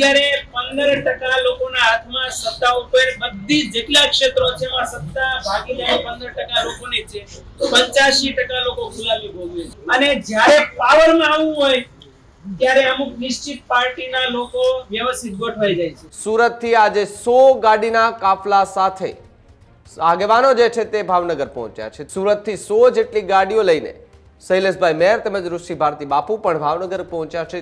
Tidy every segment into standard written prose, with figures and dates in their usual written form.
અત્યારે 15% લોકોના હાથમાં સત્તા ઉપર બધી જેટલા ક્ષેત્રો છે એમાં સત્તા ભાગીદારી 15% લોકોની છે, 85% લોકો ગુલામી ભોગવે છે. અને જ્યારે પાવરમાં આવવું હોય ત્યારે અમુક નિશ્ચિત પાર્ટીના લોકો વ્યવસ્થિત ગોઠવાઈ જાય છે. સુરતથી આજે 100 ગાડીના કાફલા સાથે આગેવાનો જે છે તે ભાવનગર પહોંચ્યા છે. સુરતથી 100 જેટલી ગાડીઓ લઈને શૈલેષભાઈ મેર તેમજ ઋષિ ભારતી બાપુ પણ ભાવનગર પહોંચ્યા છે.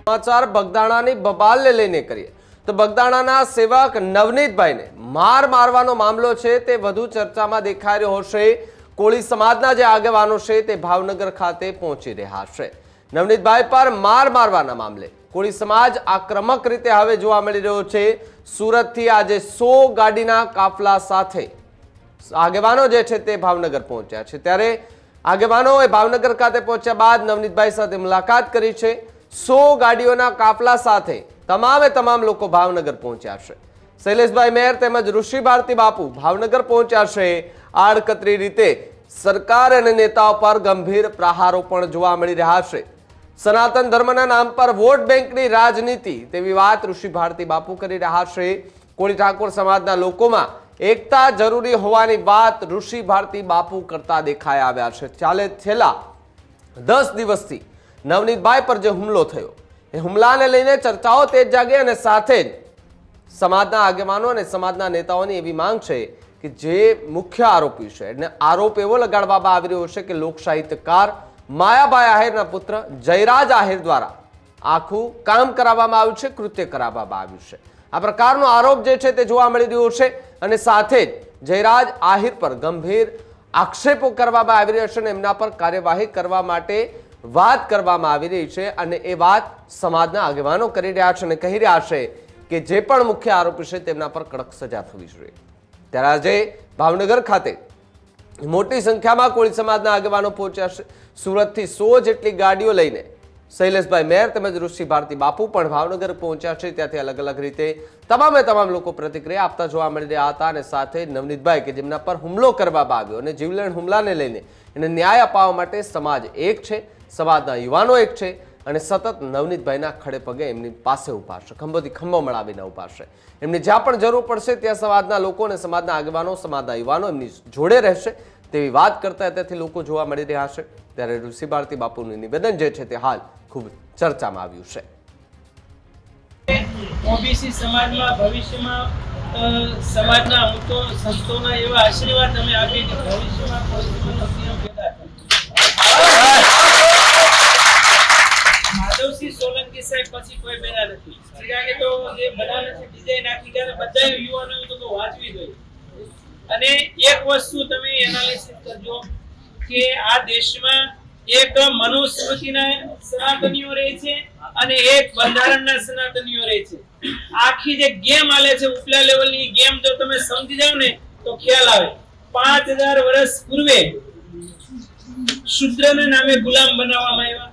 સમાચાર બગદાણાની બબાલને લઈને કરીએ તો બગદાણાના સેવક નવનીતભાઈને મારવાનો મામલો છે તે વધુ ચર્ચામાં દેખાઈ રહ્યો હશે. કોળી સમાજના જે આગેવાનો છે તે ભાવનગર ખાતે પહોંચી રહ્યા છે. નવનીતભાઈ પર મારવાના મામલે કોળી સમાજ આક્રમક રીતે હવે જોવા મળી રહ્યો છે. સુરતથી આજે 100 ગાડીના કાફલા સાથે આગેવાનો જે છે તે ભાવનગર પહોંચ્યા છે. ત્યારે આગેવાનોએ ભાવનગર ખાતે પહોંચ્યા બાદ નવનીતભાઈ સાથે મુલાકાત કરી છે. 100 ગાડીઓના કાફલા સાથે તમામ લોકો ભાવનગર પહોંચ્યા છે. શૈલેષભાઈ મેર તેમજ ઋષિ ભારતી બાપુ ભાવનગર પહોંચ્યા છે. આડકતરી રીતે સરકાર અને નેતાઓ પર ગંભીર પ્રહારો પણ જોવા મળી રહ્યા છે. સનાતન ધર્મના નામ પર વોટ બેંકની રાજનીતિ તેવી વાત ઋષિ ભારતી બાપુ કરી રહ્યા છે. કોળી ઠાકોર સમાજના લોકોમાં એકતા જરૂરી હોવાની વાત ઋષિ ભારતી બાપુ કરતા દેખાઈ આવ્યા છે. છેલ્લા 10 દિવસથી નવનીતભાઈ પર જે હુમલો થયો એ હુમલાને લઈને ચર્ચાઓ તેજ જાગી અને સાથે જ સમાજના આગેવાનો અને સમાજના નેતાઓની એવી માંગ છે કે જે મુખ્ય આરોપી છે એને આરોપ એવો લગાડવામાં આવી રહ્યો છે કે લોક સાહિત્યકાર માયાભાઈ આહિરના પુત્ર જયરાજ આહિર દ્વારા આખું કામ કરાવવામાં આવ્યું છે, કૃત્ય કરાવવામાં આવ્યું છે. આ પ્રકારનો આરોપ જે છે તે જોવા મળી રહ્યો છે અને સાથે જ જયરાજ આહિર પર ગંભીર આક્ષેપો કરવામાં આવી રહ્યા છે અને એમના પર કાર્યવાહી કરવા માટે વાત કરવામાં આવી રહી છે. અને એ વાત સમાજના આગેવાનો કરી રહ્યા છે અને કહી રહ્યા છે કે જે પણ મુખ્ય આરોપી છે તેમના પર કડક સજા થવી જોઈએ. ત્યારે આજે ભાવનગર ખાતે મોટી સંખ્યામાં કોળી સમાજના આગેવાનો પહોંચ્યા છે. સુરતથી 100 જેટલી ગાડીઓ લઈને શૈલેષભાઈ મેર તેમજ ઋષિ ભારતી બાપુ પણ ભાવનગર પહોંચ્યા છે. ત્યાંથી અલગ રીતે તમામ લોકો પ્રતિક્રિયા આપતા જોવા મળી રહ્યા હતા અને સાથે નવનીતભાઈ કે જેમના પર હુમલો કરવામાં આવ્યો અને જીવલેણ હુમલાને લઈને એને ન્યાય અપાવવા માટે સમાજ એક છે, સમાજના યુવાનો એક છે અને સતત નવનીતભાઈના ખડે પગે એમની પાસે ઉભા છે, ખંભોથી ખંભો મળાવીને ઉભા છે. એમને જ્યાં પણ જરૂર પડશે ત્યાં સમાજના લોકો અને સમાજના આગેવાનો, સમાજના યુવાનો એમની જોડે રહેશે તેવી વાત કરતા ત્યાંથી લોકો જોવા મળી રહ્યા છે. ત્યારે ઋષિ ભારતી બાપુનું નિવેદન જે છે તે હાલ ખૂબ ચર્ચામાં આવ્યું છે. ઓબીસી સમાજમાં ભવિષ્યમાં સમાજના સંતોના એવા આશીર્વાદ અમે આપીએ કે ભવિષ્યમાં પેદા થાય. માધવસિંહ સોલંકી સાહેબ પછી કોઈ પેદા નથી. કારણ તો જે બનાવે છે ડિઝાઇન આખી ત્યારે બધા યુવાનોએ તો વાંચવી જોઈએ. અને એક વસ્તુ તમે એનાલિસિસ કરજો કે આ દેશમાં એક મનુસ્મૃતિના સનાતનીઓ રહે છે અને એક બંધારણના સનાતનીઓ રહે છે. આખી જે ગેમ આલે છે ઉપલા લેવલની ગેમ જો તમે સમજી જાવ ને તો ખ્યાલ આવે. 5000 વર્ષ પૂર્વે શૂદ્રના નામે ગુલામ બનાવવામાં આવ્યા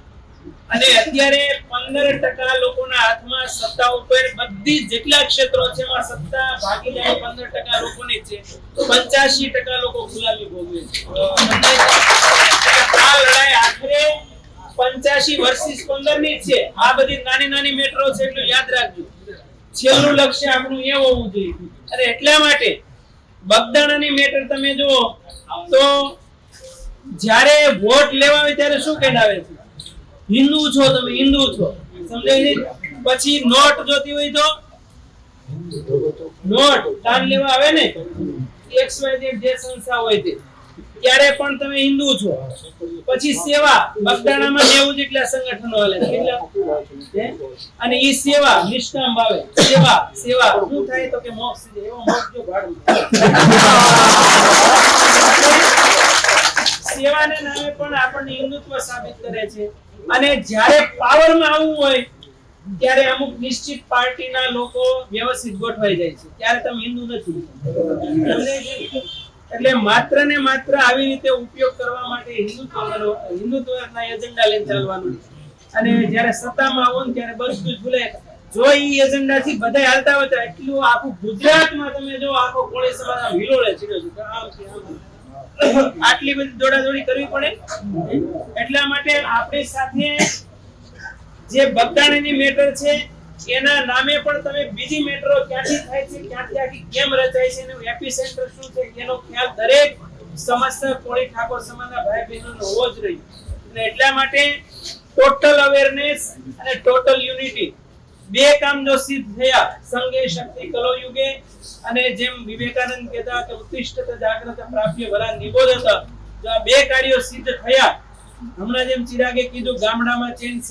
અને અત્યારે 15% લોકોના હાથમાં સત્તા ઉપર બધી જેટલા ક્ષેત્રો છે એમાં સત્તા ભાગીદારી 15% લોકોની છે, 85% લોકો ગુલામી ભોગવે છે. આ લડાઈ આખરે 85 વર્સિસ 15 ની છે. આ બધી નાની મેટ્રો છે એટલું યાદ રાખજો. છેલ્લું લક્ષ્ય આપણું એ હોવું જોઈએ. અને એટલા માટે બગદાણાની મેટર તમે જુઓ તો જ્યારે વોટ લેવા આવે ત્યારે શું કહેવાય છે? હિન્દુ છો તમે, હિન્દુ છો, સમજાય ને? પછી નોટ જોતી હોય તો નોટ દાન લેવા આવે ને XYZ જે સંસ્થા હોય તે ત્યારે પણ તમે હિન્દુ છો. પછી સેવા બગદાણામાં 90 જેટલા સંગઠનો હાલે છે અને ઈ સેવા નિષ્કામ ભાવે સેવા શું થાય તો કે મોક્ષ દે. એવો મોક્ષ જો ભાડું સેવાને નામે પણ આપણને હિન્દુત્વ સાબિત કરે છે. અને જ્યારે પાવરમાં આવવું હોય ત્યારે અમુક નિશ્ચિત પાર્ટીના લોકો વ્યવસ્થિત ગોઠવાઈ જાય છે. ત્યારે તમે હિન્દુ નથી. એટલે માત્ર ને માત્ર આવી રીતે ઉપયોગ કરવા માટે હિન્દુત્વના એજન્ડા લઈને ચાલવાનું અને જ્યારે સત્તામાં આવો ને ત્યારે બધું જ ભૂલાય. જો ઈ એજન્ડા થી બધા હાલતા હોય તો એટલું આખું ગુજરાતમાં તમે જો આખો કોળી સમાજ આમ હિલોળે ચડ્યો છે કે આમ છે આમ છે. આટલી બધી દોડાદોડી કરવી પડે. એટલા માટે આપણી સાથે જે બગદાણાની મેટર છે એના નામે પણ તમે બીજી મેટ્રો ક્યાંથી થાય છે, ક્યાંથી આખી કેમ રચાય છે, એનું એપિસેન્ટર શું છે એનો ખ્યાલ દરેક સમસ્ત કોળી ઠાકોર સમાજના ભાઈ બહેનોનો હોવો જ રહ્યો. અને એટલા માટે ટોટલ અવેરનેસ અને ટોટલ યુનિટી બે કામ જો સિદ્ધ થયા સંગે શક્તિ કલો યુગે અને જેમ વિવેકાનંદ કહેતા કે ઉત્તિષ્ઠત જાગ્રત પ્રાપ્ય વરા નિબોધત, જો આ બે કાર્યો સિદ્ધ થયા, હમણાં જેમ ચિરાગે કીધું ગામડામાં ચેન